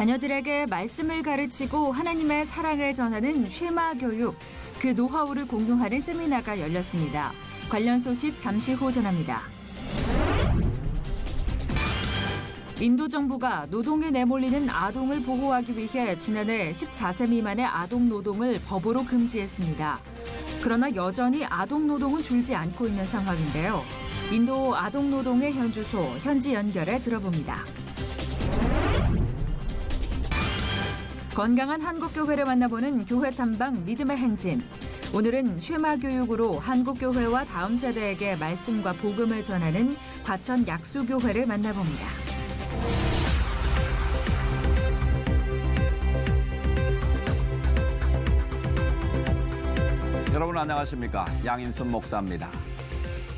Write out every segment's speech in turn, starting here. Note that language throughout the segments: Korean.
자녀들에게 말씀을 가르치고 하나님의 사랑을 전하는 쉐마 교육, 그 노하우를 공유하는 세미나가 열렸습니다. 관련 소식 잠시 후 전합니다. 인도 정부가 노동에 내몰리는 아동을 보호하기 위해 지난해 14세 미만의 아동 노동을 법으로 금지했습니다. 그러나 여전히 아동 노동은 줄지 않고 있는 상황인데요. 인도 아동 노동의 현주소, 현지 연결해 들어봅니다. 건강한 한국교회를 만나보는 교회 탐방 믿음의 행진. 오늘은 쉐마 교육으로 한국교회와 다음 세대에게 말씀과 복음을 전하는 과천 약수교회를 만나봅니다. 여러분 안녕하십니까? 양인순 목사입니다.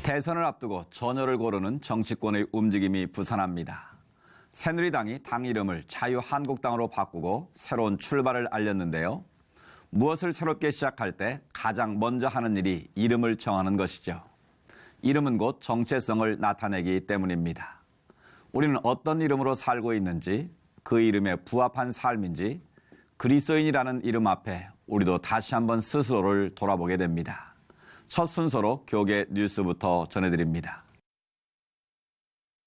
대선을 앞두고 전열을 고르는 정치권의 움직임이 부산합니다. 새누리당이 당 이름을 자유한국당으로 바꾸고 새로운 출발을 알렸는데요. 무엇을 새롭게 시작할 때 가장 먼저 하는 일이 이름을 정하는 것이죠. 이름은 곧 정체성을 나타내기 때문입니다. 우리는 어떤 이름으로 살고 있는지, 그 이름에 부합한 삶인지, 그리스도인이라는 이름 앞에 우리도 다시 한번 스스로를 돌아보게 됩니다. 첫 순서로 교계 뉴스부터 전해드립니다.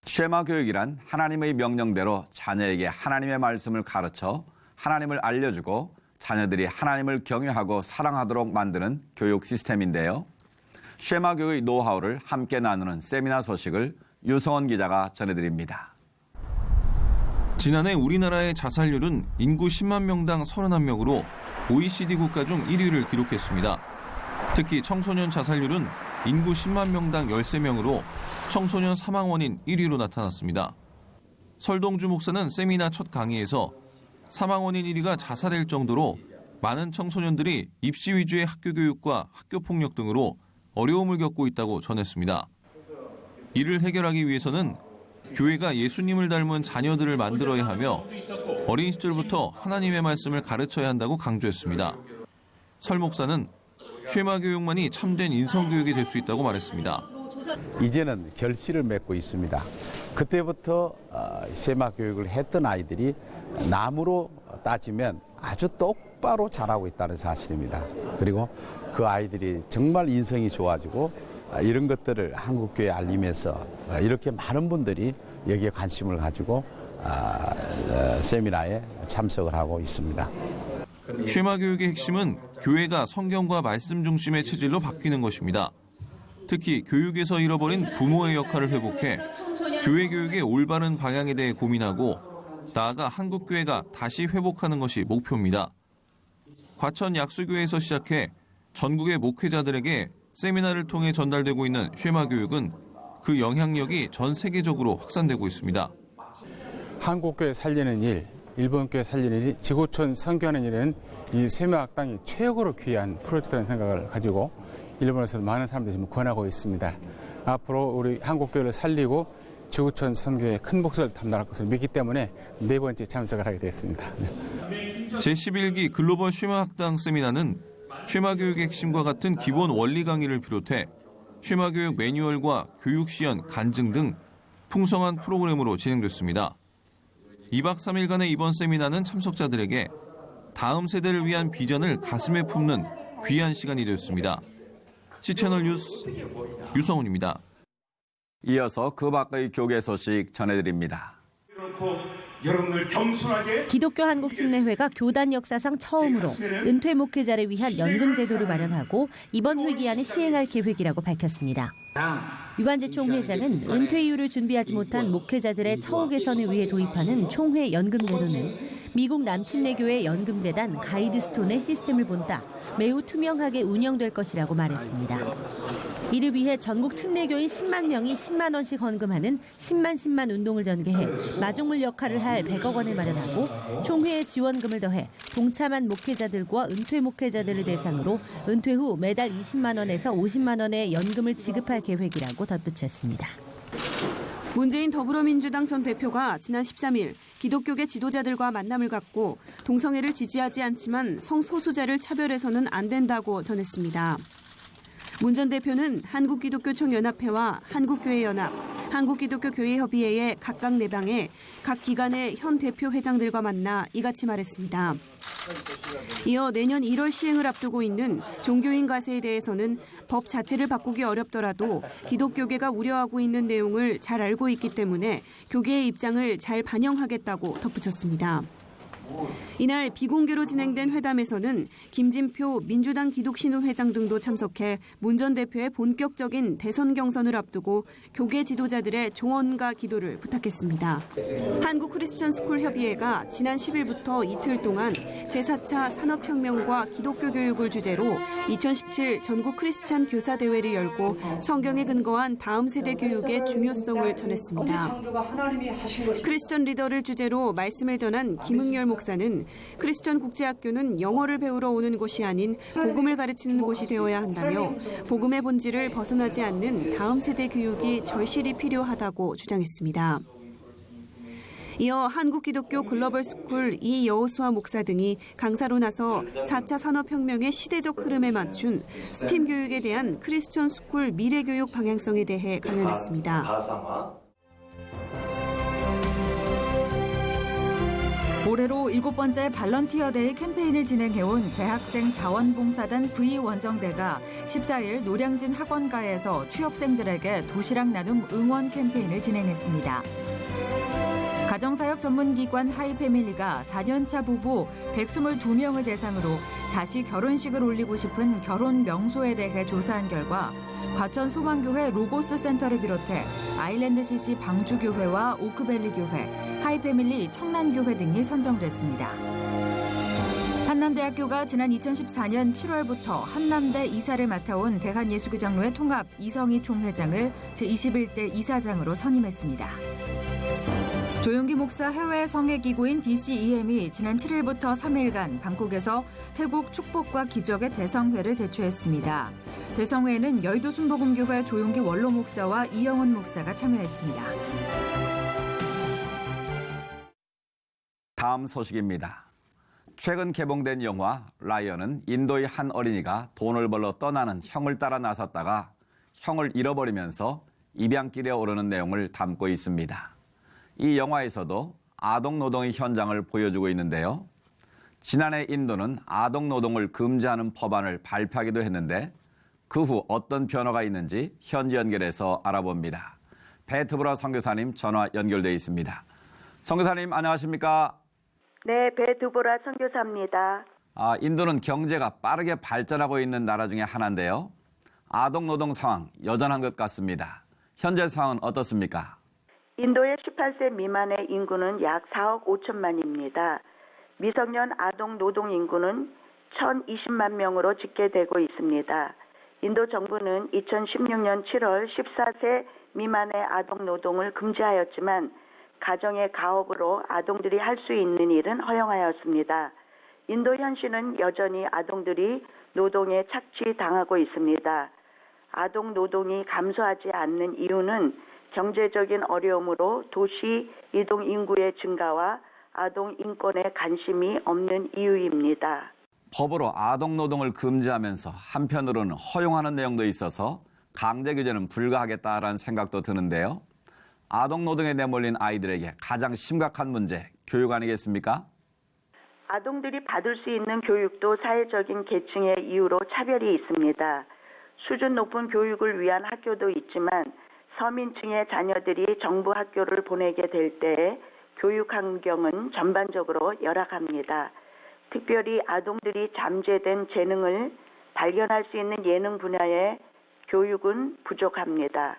쉐마 교육이란 하나님의 명령대로 자녀에게 하나님의 말씀을 가르쳐 하나님을 알려주고 자녀들이 하나님을 경외하고 사랑하도록 만드는 교육 시스템인데요. 쉐마 교육의 노하우를 함께 나누는 세미나 소식을 유성원 기자가 전해드립니다. 지난해 우리나라의 자살률은 인구 10만 명당 31명으로 OECD 국가 중 1위를 기록했습니다. 특히 청소년 자살률은 인구 10만 명당 13명으로 청소년 사망 원인 1위로 나타났습니다. 설동주 목사는 세미나 첫 강의에서 사망 원인 1위가 자살일 정도로 많은 청소년들이 입시 위주의 학교 교육과 학교 폭력 등으로 어려움을 겪고 있다고 전했습니다. 이를 해결하기 위해서는 교회가 예수님을 닮은 자녀들을 만들어야 하며 어린 시절부터 하나님의 말씀을 가르쳐야 한다고 강조했습니다. 설 목사는 쉐마 교육만이 참된 인성교육이 될 수 있다고 말했습니다. 이제는 결실을 맺고 있습니다. 그때부터 쉐마 교육을 했던 아이들이 나무로 따지면 아주 똑바로 자라고 있다는 사실입니다. 그리고 그 아이들이 정말 인성이 좋아지고 이런 것들을 한국교회에 알리면서 이렇게 많은 분들이 여기에 관심을 가지고 세미나에 참석을 하고 있습니다. 쉐마 교육의 핵심은 교회가 성경과 말씀 중심의 체질로 바뀌는 것입니다. 특히 교육에서 잃어버린 부모의 역할을 회복해 교회 교육의 올바른 방향에 대해 고민하고 나아가 한국교회가 다시 회복하는 것이 목표입니다. 과천 약수교회에서 시작해 전국의 목회자들에게 세미나를 통해 전달되고 있는 쉐마 교육은 그 영향력이 전 세계적으로 확산되고 있습니다. 한국교회 살리는 일, 일본교회 살리는 일, 지구촌 선교하는 일은 이 쉐마 학당이 최고로 귀한 프로젝트라는 생각을 가지고 일본에서도 많은 사람들이 지금 권하고 있습니다. 앞으로 우리 한국교회를 살리고 지구촌 선교에 큰 몫을 담당할 것을 믿기 때문에 4번째 참석을 하게 되었습니다. 제11기 글로벌 쉐마 학당 세미나는 쉐마 교육의 핵심과 같은 기본 원리 강의를 비롯해 쉐마 교육 매뉴얼과 교육 시연, 간증 등 풍성한 프로그램으로 진행됐습니다. 2박 3일간의 이번 세미나는 참석자들에게 다음 세대를 위한 비전을 가슴에 품는 귀한 시간이 되었습니다. C채널 뉴스 유성훈입니다. 이어서 그 밖의 교계 소식 전해드립니다. 기독교 한국침례회가 교단 역사상 처음으로 은퇴 목회자를 위한 연금 제도를 마련하고 이번 회기 안에 시행할 계획이라고 밝혔습니다. 유관재 총회장은 은퇴 이후를 준비하지 못한 목회자들의 처우 개선을 위해 도입하는 총회 연금 제도는 미국 남침례교회 연금재단 가이드스톤의 시스템을 본따 매우 투명하게 운영될 것이라고 말했습니다. 이를 위해 전국 침례교인 10만 명이 10만 원씩 헌금하는 10만 운동을 전개해 마중물 역할을 할 100억 원을 마련하고 총회에 지원금을 더해 동참한 목회자들과 은퇴 목회자들을 대상으로 은퇴 후 매달 20만 원에서 50만 원의 연금을 지급할 계획이라고 덧붙였습니다. 문재인 더불어민주당 전 대표가 지난 13일 기독교계 지도자들과 만남을 갖고 동성애를 지지하지 않지만 성소수자를 차별해서는 안 된다고 전했습니다. 문 전 대표는 한국기독교총연합회와 한국교회연합, 한국기독교교회협의회의 각각 내방에 각 기관의 현 대표 회장들과 만나 이같이 말했습니다. 이어 내년 1월 시행을 앞두고 있는 종교인 과세에 대해서는 법 자체를 바꾸기 어렵더라도 기독교계가 우려하고 있는 내용을 잘 알고 있기 때문에 교계의 입장을 잘 반영하겠다고 덧붙였습니다. 이날 비공개로 진행된 회담에서는 김진표 민주당 기독신우 회장 등도 참석해 문 전 대표의 본격적인 대선 경선을 앞두고 교계 지도자들의 조언과 기도를 부탁했습니다. 한국크리스천스쿨협의회가 지난 10일부터 이틀 동안 제4차 산업혁명과 기독교 교육을 주제로 2017 전국 크리스찬 교사 대회를 열고 성경에 근거한 다음 세대 교육의 중요성을 전했습니다. 크리스천 리더를 주제로 말씀을 전한 김응열 목사는 크리스천 국제학교는 영어를 배우러 오는 곳이 아닌 복음을 가르치는 곳이 되어야 한다며 복음의 본질을 벗어나지 않는 다음 세대 교육이 절실히 필요하다고 주장했습니다. 이어 한국기독교 글로벌스쿨 이여호수아 목사 등이 강사로 나서 4차 산업혁명의 시대적 흐름에 맞춘 스팀 교육에 대한 크리스천 스쿨 미래교육 방향성에 대해 강연했습니다. 올해로 7번째 발런티어 데이 캠페인을 진행해온 대학생 자원봉사단 V원정대가 14일 노량진 학원가에서 취업생들에게 도시락 나눔 응원 캠페인을 진행했습니다. 가정사역 전문기관 하이패밀리가 4년차 부부 122명을 대상으로 다시 결혼식을 올리고 싶은 결혼 명소에 대해 조사한 결과 과천 소망교회 로고스 센터를 비롯해 아일랜드 CC 방주교회와 오크밸리 교회, 하이패밀리 청란교회 등이 선정됐습니다. 한남대학교가 지난 2014년 7월부터 한남대 이사를 맡아온 대한예수교장로회 통합 이성희 총회장을 제21대 이사장으로 선임했습니다. 조용기 목사 해외 성회기구인 DCEM이 지난 7일부터 3일간 방콕에서 태국 축복과 기적의 대성회를 개최했습니다. 대성회에는 여의도 순복음교회 조용기 원로 목사와 이영훈 목사가 참여했습니다. 다음 소식입니다. 최근 개봉된 영화 라이언은 인도의 한 어린이가 돈을 벌러 떠나는 형을 따라 나섰다가 형을 잃어버리면서 입양길에 오르는 내용을 담고 있습니다. 이 영화에서도 아동 노동의 현장을 보여주고 있는데요. 지난해 인도는 아동 노동을 금지하는 법안을 발표하기도 했는데 그 후 어떤 변화가 있는지 현지 연결해서 알아봅니다. 배트브라 선교사님 전화 연결돼 있습니다. 선교사님 안녕하십니까? 네, 배트브라 선교사입니다. 인도는 경제가 빠르게 발전하고 있는 나라 중에 하나인데요. 아동 노동 상황 여전한 것 같습니다. 현재 상황은 어떻습니까? 인도의 18세 미만의 인구는 약 4억 5천만입니다. 미성년 아동 노동 인구는 1,020만 명으로 집계되고 있습니다. 인도 정부는 2016년 7월 14세 미만의 아동 노동을 금지하였지만 가정의 가업으로 아동들이 할 수 있는 일은 허용하였습니다. 인도 현실은 여전히 아동들이 노동에 착취당하고 있습니다. 아동 노동이 감소하지 않는 이유는 경제적인 어려움으로 도시 이동 인구의 증가와 아동 인권에 관심이 없는 이유입니다. 법으로 아동 노동을 금지하면서 한편으로는 허용하는 내용도 있어서 강제 규제는 불가하겠다라는 생각도 드는데요. 아동 노동에 내몰린 아이들에게 가장 심각한 문제, 교육 아니겠습니까? 아동들이 받을 수 있는 교육도 사회적인 계층의 이유로 차별이 있습니다. 수준 높은 교육을 위한 학교도 있지만 서민층의 자녀들이 정부 학교를 보내게 될 때에 교육 환경은 전반적으로 열악합니다. 특별히 아동들이 잠재된 재능을 발견할 수 있는 예능 분야의 교육은 부족합니다.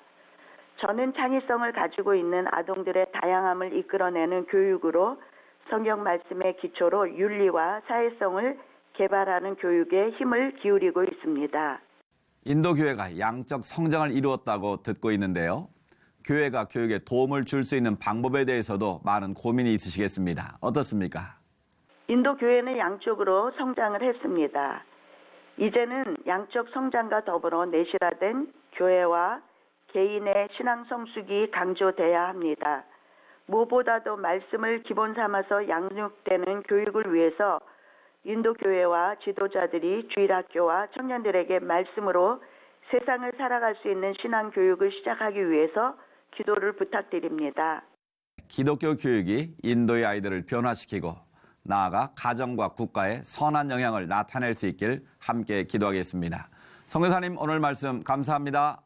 저는 창의성을 가지고 있는 아동들의 다양함을 이끌어내는 교육으로 성경 말씀의 기초로 윤리와 사회성을 개발하는 교육에 힘을 기울이고 있습니다. 인도 교회가 양적 성장을 이루었다고 듣고 있는데요. 교회가 교육에 도움을 줄 수 있는 방법에 대해서도 많은 고민이 있으시겠습니다. 어떻습니까? 인도 교회는 양쪽으로 성장을 했습니다. 이제는 양적 성장과 더불어 내실화된 교회와 개인의 신앙 성숙이 강조돼야 합니다. 무엇보다도 말씀을 기본 삼아서 양육되는 교육을 위해서 인도 교회와 지도자들이 주일학교와 청년들에게 말씀으로 세상을 살아갈 수 있는 신앙 교육을 시작하기 위해서 기도를 부탁드립니다. 기독교 교육이 인도의 아이들을 변화시키고 나아가 가정과 국가에 선한 영향을 나타낼 수 있길 함께 기도하겠습니다. 선교사님 오늘 말씀 감사합니다.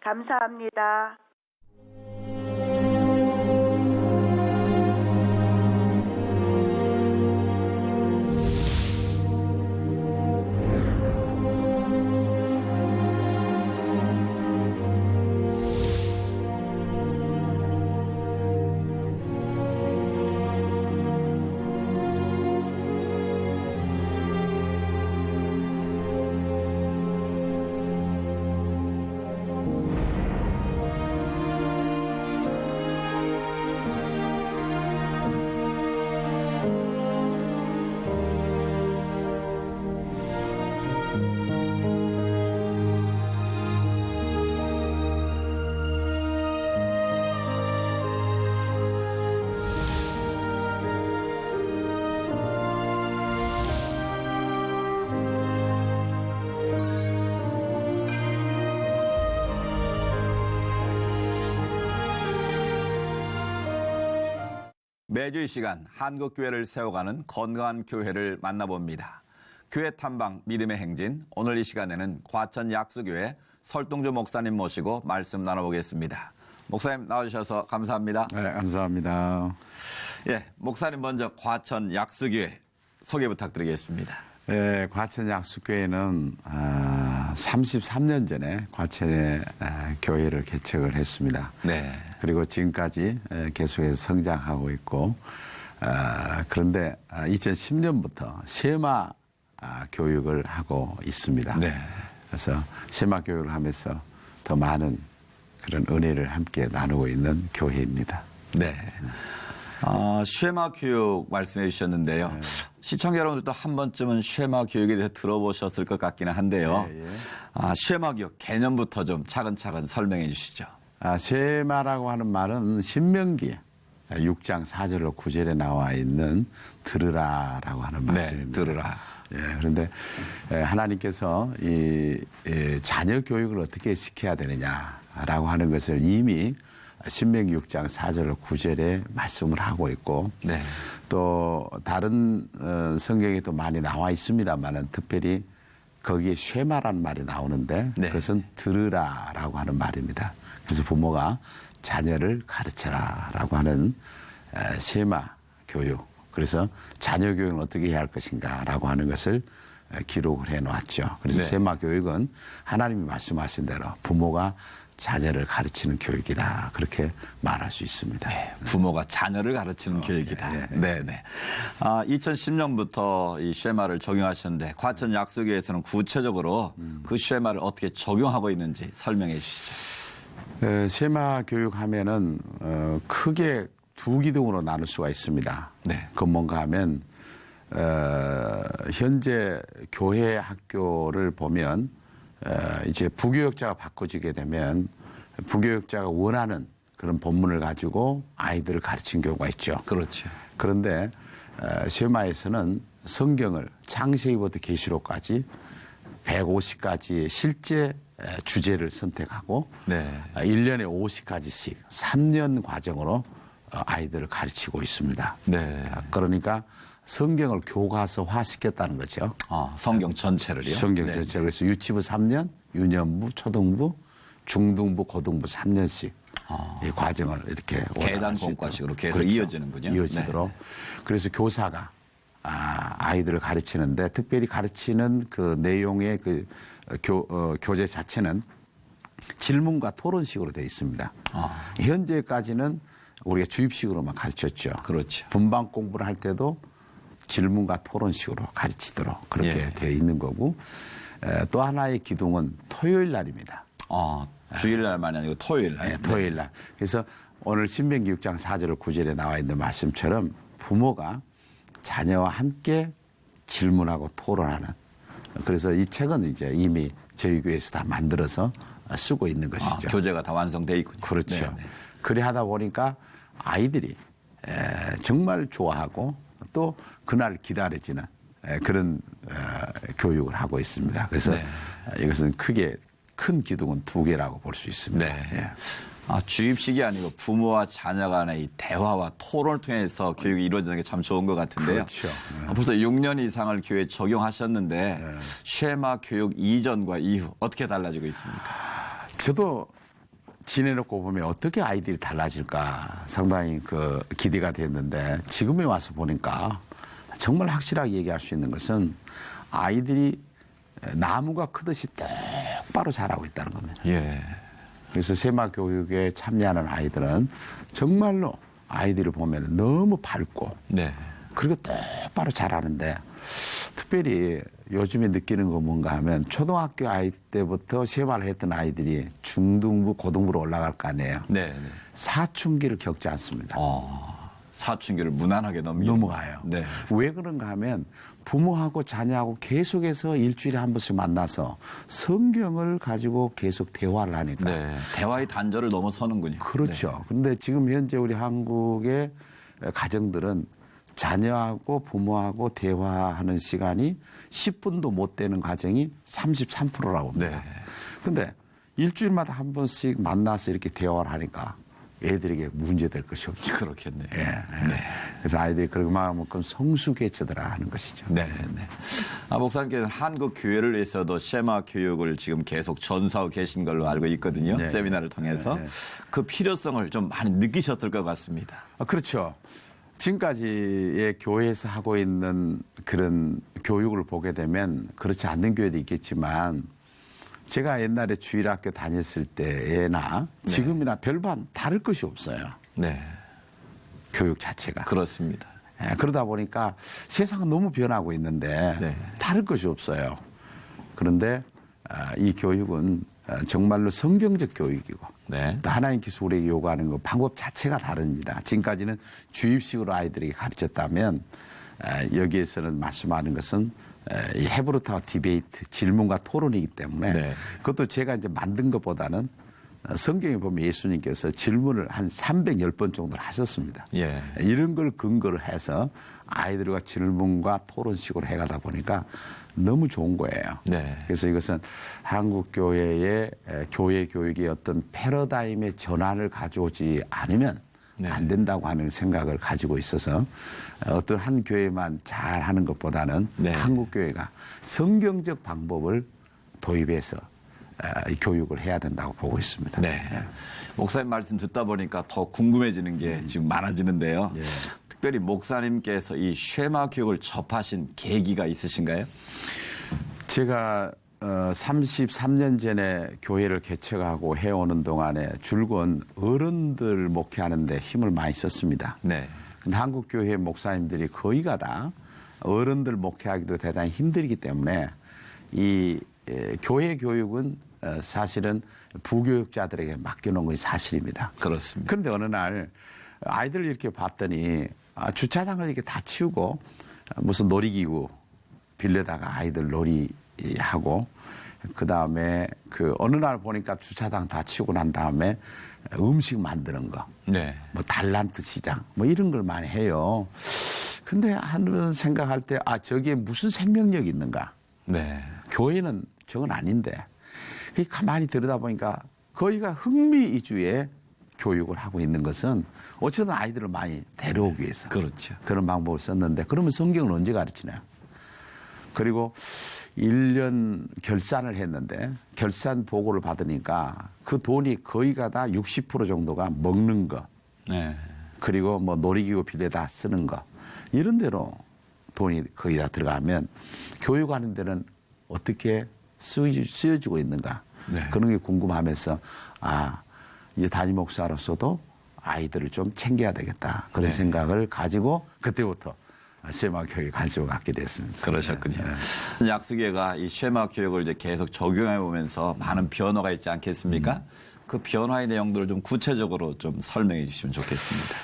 감사합니다. 매주 이 시간 한국교회를 세워가는 건강한 교회를 만나봅니다. 교회 탐방 믿음의 행진, 오늘 이 시간에는 과천 약수교회 설동주 목사님 모시고 말씀 나눠보겠습니다. 목사님 나와주셔서 감사합니다. 네, 감사합니다. 예, 목사님 먼저 과천 약수교회 소개 부탁드리겠습니다. 네, 과천 약수교회는 33년 전에 과천에 교회를 개척을 했습니다. 네. 그리고 지금까지 계속해서 성장하고 있고, 그런데 2010년부터 세마 교육을 하고 있습니다. 네. 그래서 세마 교육을 하면서 더 많은 그런 은혜를 함께 나누고 있는 교회입니다. 네. 쉐마 교육 말씀해 주셨는데요. 네. 시청자 여러분들도 한 번쯤은 쉐마 교육에 대해서 들어보셨을 것 같기는 한데요. 네, 예. 쉐마 교육 개념부터 좀 차근차근 설명해 주시죠. 쉐마라고 하는 말은 신명기 6장 4절로 9절에 나와 있는 들으라라고 하는 말씀입니다. 네, 들으라. 예, 그런데 하나님께서 이 자녀 교육을 어떻게 시켜야 되느냐라고 하는 것을 이미 신명기 6장 4절로 9절에 말씀을 하고 있고, 네. 또 다른 성경에 또 많이 나와 있습니다만은 특별히 거기에 쉐마라는 말이 나오는데, 네. 그것은 들으라라고 하는 말입니다. 그래서 부모가 자녀를 가르쳐라라고 하는 쉐마 교육. 그래서 자녀 교육은 어떻게 해야 할 것인가라고 하는 것을 기록을 해놓았죠. 그래서 네. 쉐마 교육은 하나님이 말씀하신 대로 부모가 자녀를 가르치는 교육이다. 그렇게 말할 수 있습니다. 네, 부모가 자녀를 가르치는 교육이다. 네, 네. 2010년부터 이 쉐마를 적용하셨는데 과천 약수교회에서는 구체적으로 그 쉐마를 어떻게 적용하고 있는지 설명해 주시죠. 쉐마 교육하면은 크게 두 기둥으로 나눌 수가 있습니다. 네. 그 뭔가 하면 현재 교회 학교를 보면 이제 부교육자가 바꿔지게 되면 부교육자가 원하는 그런 본문을 가지고 아이들을 가르친 경우가 있죠. 그렇죠. 그런데 쉐마에서는 성경을 창세기부터 계시록까지 150가지의 실제 주제를 선택하고 네. 1년에 50가지씩 3년 과정으로 아이들을 가르치고 있습니다. 네. 그러니까 성경을 교과서화 시켰다는 거죠. 성경 전체를요? 성경 네. 전체를. 그래서 유치부 3년, 유년부, 초등부, 중등부, 고등부 3년씩 이 과정을 이렇게 계단 공과식으로 계속 그렇죠. 이어지는군요. 이어지도록. 네. 그래서 교사가 아이들을 가르치는데 특별히 가르치는 그 내용의 그 교재 자체는 질문과 토론식으로 되어 있습니다. 현재까지는 우리가 주입식으로만 가르쳤죠. 그렇죠. 분반 공부를 할 때도 질문과 토론식으로 가르치도록 그렇게 되어 있는 거고, 또 하나의 기둥은 토요일 날입니다. 주일날만이 아니고 토요일 날. 네, 토요일 날. 그래서 오늘 신명기 6장 4절 9절에 나와 있는 말씀처럼 부모가 자녀와 함께 질문하고 토론하는. 그래서 이 책은 이제 이미 저희 교회에서 다 만들어서 쓰고 있는 것이죠. 교재가 다 완성되어 있군요. 그렇죠. 네. 그래 하다 보니까 아이들이 정말 좋아하고 또 그날 기다려지는 그런 교육을 하고 있습니다. 그래서 네. 이것은 크게 큰 기둥은 2개라고 볼 수 있습니다. 네. 예. 주입식이 아니고 부모와 자녀 간의 이 대화와 토론을 통해서 교육이 이루어지는 게 참 좋은 것 같은데요. 그렇죠. 네. 벌써 6년 이상을 교회에 적용하셨는데 쉐마 교육 이전과 이후 어떻게 달라지고 있습니까? 저도 지내놓고 보면 어떻게 아이들이 달라질까 상당히 기대가 됐는데 지금에 와서 보니까 정말 확실하게 얘기할 수 있는 것은 아이들이 나무가 크듯이 똑바로 자라고 있다는 겁니다. 예. 그래서 세마 교육에 참여하는 아이들은 정말로 아이들을 보면 너무 밝고 네. 그리고 똑바로 자라는데 특별히 요즘에 느끼는 건 뭔가 하면 초등학교 아이 때부터 세마를 했던 아이들이 중등부, 고등부로 올라갈 거 아니에요. 네. 사춘기를 겪지 않습니다. 사춘기를 무난하게 넘어가요. 네. 왜 그런가 하면 부모하고 자녀하고 계속해서 일주일에 한 번씩 만나서 성경을 가지고 계속 대화를 하니까. 네. 대화의 단절을 넘어서는군요. 그렇죠. 그런데 지금 현재 우리 한국의 가정들은 자녀하고 부모하고 대화하는 시간이 10분도 못 되는 가정이 33%라고 봅니다. 그런데 일주일마다 한 번씩 만나서 이렇게 대화를 하니까 애들에게 문제될 것이 없죠. 그렇겠네요. 예. 네. 그래서 아이들이 그만큼 성숙해져더라 하는 것이죠. 네. 목사님께서는 한국 교회를 위해서도 쉐마 교육을 지금 계속 전수하고 계신 걸로 알고 있거든요. 네. 세미나를 통해서. 네. 그 필요성을 좀 많이 느끼셨을 것 같습니다. 그렇죠. 지금까지의 교회에서 하고 있는 그런 교육을 보게 되면 그렇지 않는 교회도 있겠지만 제가 옛날에 주일학교 다녔을 때나 지금이나 별반 다를 것이 없어요. 네. 교육 자체가. 그렇습니다. 그러다 보니까 세상은 너무 변하고 있는데 다를 것이 없어요. 그런데 이 교육은 정말로 성경적 교육이고 또 하나님께서 우리에게 요구하는 그 방법 자체가 다릅니다. 지금까지는 주입식으로 아이들에게 가르쳤다면 여기에서는 말씀하는 것은 이 헤브루타와 디베이트, 질문과 토론이기 때문에 그것도 제가 이제 만든 것보다는 성경에 보면 예수님께서 질문을 한 310번 정도를 하셨습니다. 이런 걸 근거로 해서 아이들과 질문과 토론식으로 해가다 보니까 너무 좋은 거예요. 그래서 이것은 한국 교회의 교회 교육의 어떤 패러다임의 전환을 가져오지 않으면 안 된다고 하는 생각을 가지고 있어서 어떤 한 교회만 잘 하는 것보다는 한국 교회가 성경적 방법을 도입해서 교육을 해야 된다고 보고 있습니다. 목사님 말씀 듣다 보니까 더 궁금해지는 게 지금 많아지는데요. 특별히 목사님께서 이 쉐마 교육을 접하신 계기가 있으신가요? 제가 33년 전에 교회를 개척하고 해오는 동안에 줄곧 어른들 목회하는 데 힘을 많이 썼습니다. 근데 한국 교회 목사님들이 거의가 다 어른들 목회하기도 대단히 힘들기 때문에 이 교회 교육은 사실은 부교육자들에게 맡겨놓은 것이 사실입니다. 그렇습니다. 그런데 어느 날 아이들을 이렇게 봤더니 주차장을 이렇게 다 치우고 무슨 놀이기구 빌려다가 아이들 놀이하고 그 다음에 어느 날 보니까 주차장 다 치우고 난 다음에 음식 만드는 거, 뭐 달란트 시장 뭐 이런 걸 많이 해요. 근데 한 생각할 때 저기에 무슨 생명력이 있는가? 교회는 저건 아닌데. 가만히 들여다보니까 거의가 흥미 위주의 교육을 하고 있는 것은 어쨌든 아이들을 많이 데려오기 위해서 그런 방법을 썼는데 그러면 성경을 언제 가르치나요? 그리고 1년 결산을 했는데 결산 보고를 받으니까 그 돈이 거의가 다 60% 정도가 먹는 거 그리고 뭐 놀이기구 빌려다 쓰는 거 이런 데로 돈이 거의 다 들어가면 교육하는 데는 어떻게 쓰여지고 있는가 그런 게 궁금하면서 이제 담임 목사로서도 아이들을 좀 챙겨야 되겠다 그런 생각을 가지고 그때부터 쉐마 교육에 관심을 갖게 됐습니다. 그러셨군요. 약수계가 이 쉐마 교육을 이제 계속 적용해 오면서 많은 변화가 있지 않겠습니까? 그 변화의 내용들을 좀 구체적으로 좀 설명해 주시면 좋겠습니다.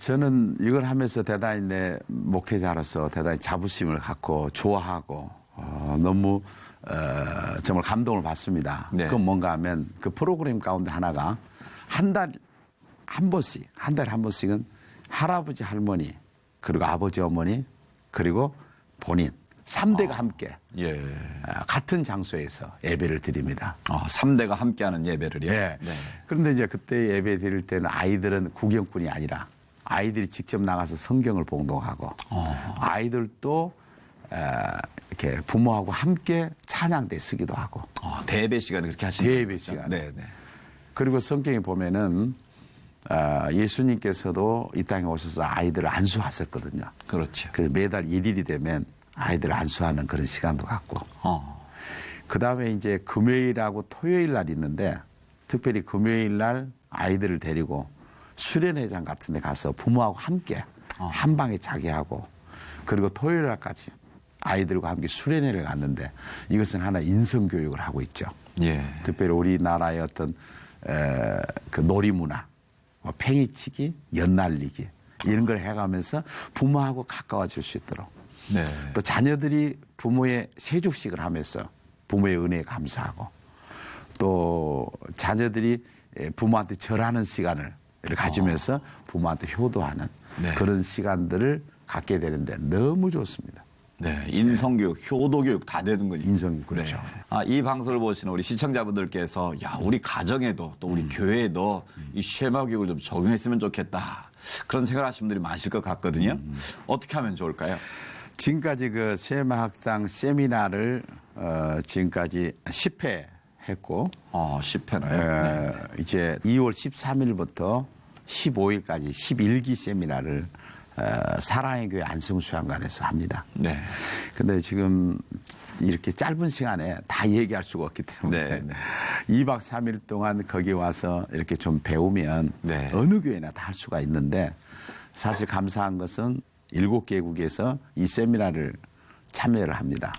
저는 이걸 하면서 대단히 내 목회자로서 대단히 자부심을 갖고 좋아하고 너무 정말 감동을 받습니다. 그건 뭔가 하면 그 프로그램 가운데 하나가 한 달에 한 번씩은 할아버지 할머니 그리고 아버지 어머니 그리고 본인 3대가 함께 예. 같은 장소에서 예배를 드립니다. 3대가 함께하는 예배를요? 예. 네. 그런데 이제 그때 예배 드릴 때는 아이들은 구경꾼이 아니라 아이들이 직접 나가서 성경을 봉독하고 아이들도 이렇게 부모하고 함께 찬양대 쓰기도 하고 대예배 시간에 그렇게 하시는 대예배 거죠? 시간. 네. 그리고 성경에 보면은 예수님께서도 이 땅에 오셔서 아이들을 안수하셨거든요. 그렇죠. 그 매달 1일이 되면 아이들을 안수하는 그런 시간도 갖고. 그 다음에 이제 금요일하고 토요일 날 있는데 특별히 금요일 날 아이들을 데리고 수련회장 같은 데 가서 부모하고 함께 한 방에 자게 하고 그리고 토요일 날까지 아이들과 함께 수련회를 갔는데 이것은 하나 인성교육을 하고 있죠. 예. 특별히 우리나라의 어떤 그 놀이문화, 팽이치기, 연날리기 이런 걸 해가면서 부모하고 가까워질 수 있도록 네. 또 자녀들이 부모의 세족식을 하면서 부모의 은혜에 감사하고 또 자녀들이 부모한테 절하는 시간을 가지면서 부모한테 효도하는 네. 그런 시간들을 갖게 되는데 너무 좋습니다. 네, 인성교육, 효도교육 다 되는군요. 인성 그렇죠. 네. 이 방송을 보시는 우리 시청자분들께서 우리 가정에도 또 우리 교회에도 이 쉐마 교육을 좀 적용했으면 좋겠다. 그런 생각을 하시는 분들이 많으실 것 같거든요. 어떻게 하면 좋을까요? 지금까지 그 쉐마 학당 세미나를 지금까지 10회 했고 10회나요? 이제 2월 13일부터 15일까지 11기 세미나를 사랑의 교회 안성수양관에서 합니다. 네. 근데 지금 이렇게 짧은 시간에 다 얘기할 수가 없기 때문에 네. 2박 3일 동안 거기 와서 이렇게 좀 배우면 네. 어느 교회나 다 할 수가 있는데 사실 감사한 것은 7개국에서 이 세미나를 참여를 합니다.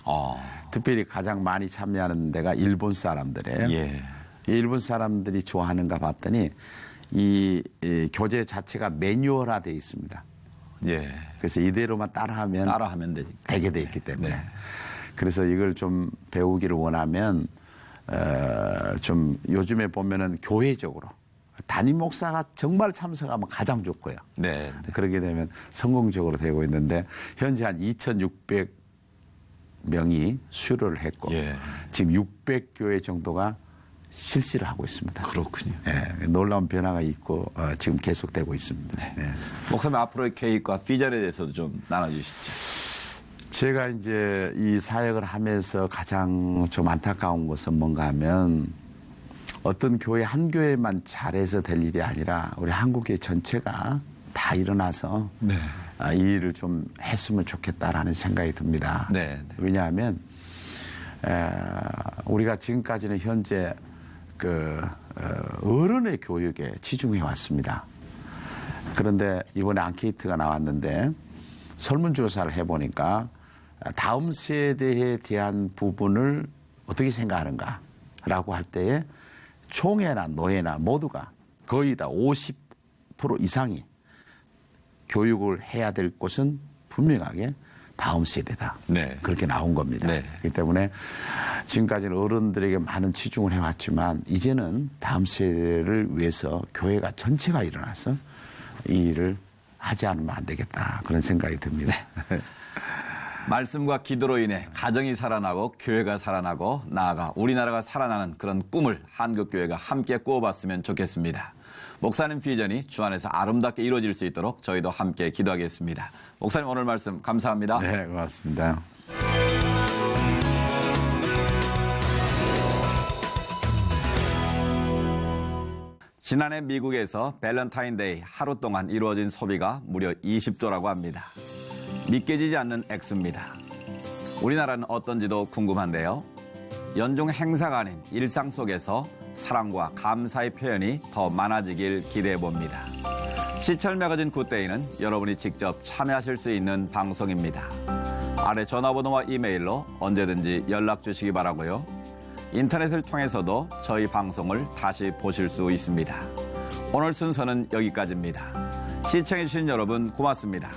특별히 가장 많이 참여하는 데가 일본 사람들이에요. 예. 일본 사람들이 좋아하는가 봤더니 이 교재 자체가 매뉴얼화 되어 있습니다. 예. 그래서 이대로만 따라하면 되게 돼 있기 때문에. 네. 그래서 이걸 좀 배우기를 원하면 좀 요즘에 보면은 교회적으로 담임 목사가 정말 참석하면 가장 좋고요. 네. 그렇게 되면 성공적으로 되고 있는데 현재 한 2,600명이 수료를 했고 예. 지금 600교회 정도가 실시를 하고 있습니다. 그렇군요. 네, 놀라운 변화가 있고 지금 계속되고 있습니다. 네. 목사님 앞으로의 계획과 비전에 대해서도 좀 나눠주시죠. 제가 이제 이 사역을 하면서 가장 좀 안타까운 것은 뭔가 하면 어떤 교회 한 교회만 잘해서 될 일이 아니라 우리 한국교회 전체가 다 일어나서 네. 이 일을 좀 했으면 좋겠다라는 생각이 듭니다. 네. 왜냐하면 우리가 지금까지는 현재 어른의 교육에 치중해 왔습니다. 그런데 이번에 앙케이트가 나왔는데 설문조사를 해보니까 다음 세대에 대한 부분을 어떻게 생각하는가라고 할 때에 총회나 노회나 모두가 거의 다 50% 이상이 교육을 해야 될 곳은 분명하게 다음 세대다. 네. 그렇게 나온 겁니다. 네. 그렇기 때문에 지금까지는 어른들에게 많은 치중을 해왔지만 이제는 다음 세대를 위해서 교회가 전체가 일어나서 이 일을 하지 않으면 안 되겠다. 그런 생각이 듭니다. 말씀과 기도로 인해 가정이 살아나고 교회가 살아나고 나아가 우리나라가 살아나는 그런 꿈을 한국교회가 함께 꾸어봤으면 좋겠습니다. 목사님 비전이 주 안에서 아름답게 이루어질 수 있도록 저희도 함께 기도하겠습니다. 목사님 오늘 말씀 감사합니다. 네, 고맙습니다. 지난해 미국에서 밸런타인데이 하루 동안 이루어진 소비가 무려 20조라고 합니다. 믿겨지지 않는 액수입니다. 우리나라는 어떤지도 궁금한데요. 연중 행사가 아닌 일상 속에서 사랑과 감사의 표현이 더 많아지길 기대해 봅니다. 시철 매거진 굿데이는 여러분이 직접 참여하실 수 있는 방송입니다. 아래 전화번호와 이메일로 언제든지 연락 주시기 바라고요. 인터넷을 통해서도 저희 방송을 다시 보실 수 있습니다. 오늘 순서는 여기까지입니다. 시청해주신 여러분 고맙습니다.